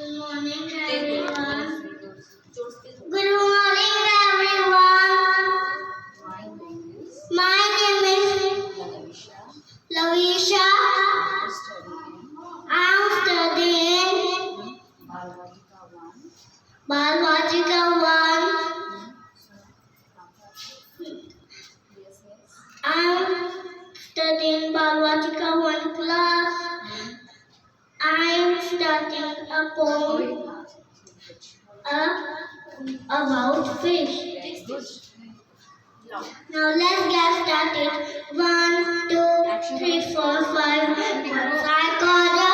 Good morning, everyone. Good morning, everyone. My name is Lavisha. I'm studying Biological 1. I'm studying Biological 1 class. I'm starting a poem about fish. Now let's get started. 1, 2, 3, 4, 5. Once I caught a